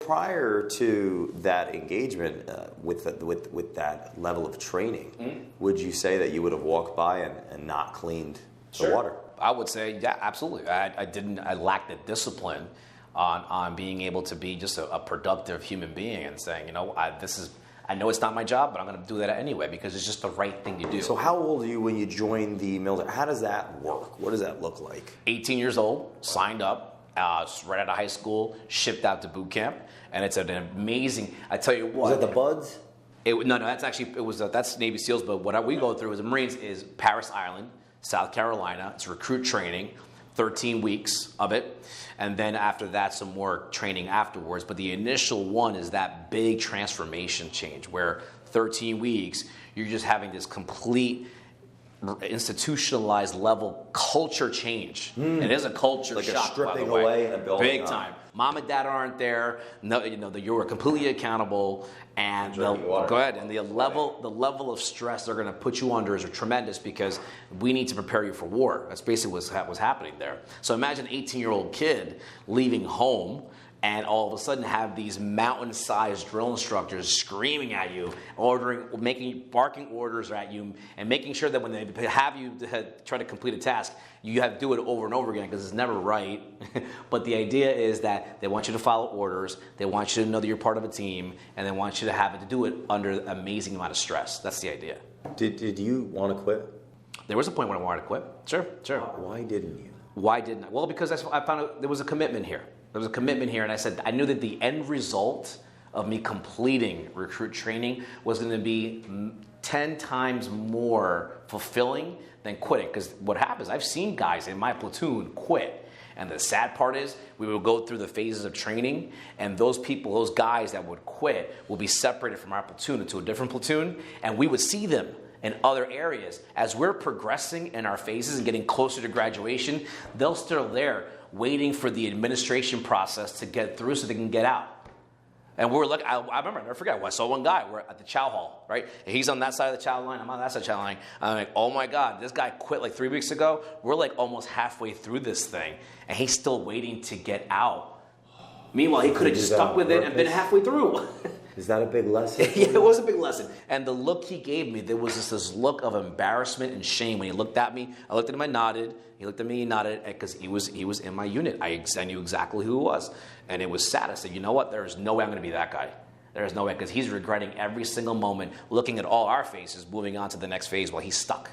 Prior to that engagement with that level of training, would you say that you would have walked by and not cleaned the water? I would say, yeah, absolutely. I lacked the discipline on being able to be just a productive human being and saying, I know it's not my job, but I'm going to do that anyway because it's just the right thing to do. So how old are you when you joined the military? How does that work? What does that look like? 18 years old, signed up, right out of high school, shipped out to boot camp, and it's an amazing. I tell you what. Was that the Buds? No, that's Navy SEALs. But what we go through as a Marines is Parris Island, South Carolina. It's recruit training, 13 weeks of it. And then after that, some more training afterwards. But the initial one is that big transformation change where 13 weeks, you're just having this complete institutionalized level culture change. It is a culture like shock, a stripping by the way. away and a building big up. time. Mom and dad aren't there. No, you're completely accountable, and the level of stress they're going to put you under is tremendous because we need to prepare you for war. That's basically what's happening there. So imagine an 18-year-old kid leaving home and all of a sudden have these mountain-sized drill instructors screaming at you, barking orders at you, and making sure that when they have you try to complete a task, you have to do it over and over again because it's never right. But the idea is that they want you to follow orders, they want you to know that you're part of a team, and they want you to do it under an amazing amount of stress. That's the idea. Did you want to quit? There was a point when I wanted to quit. Sure. Why didn't you? Why didn't I? Well, because I found out there was a commitment here. And I said I knew that the end result of me completing recruit training was going to be 10 times more fulfilling than quitting. Because what happens, I've seen guys in my platoon quit. And the sad part is we would go through the phases of training, and those guys that would quit will be separated from our platoon into a different platoon, and we would see them in other areas. As we're progressing in our phases and getting closer to graduation, they're still there waiting for the administration process to get through so they can get out. And we're looking, I remember, I never forget, I saw one guy, we're at the chow hall, right? And he's on that side of the chow line, I'm on that side of the chow line. I'm like, oh my God, this guy quit like 3 weeks ago. We're like almost halfway through this thing, and he's still waiting to get out. Meanwhile, he could have just stuck with it and been halfway through. Is that a big lesson? Yeah, it was a big lesson. And the look he gave me, there was just this look of embarrassment and shame when he looked at me. I looked at him, I nodded. He looked at me, he nodded, because he was in my unit. I knew exactly who he was. And it was sad. I said, you know what? There is no way I'm going to be that guy. There is no way, because he's regretting every single moment, looking at all our faces, moving on to the next phase while he's stuck.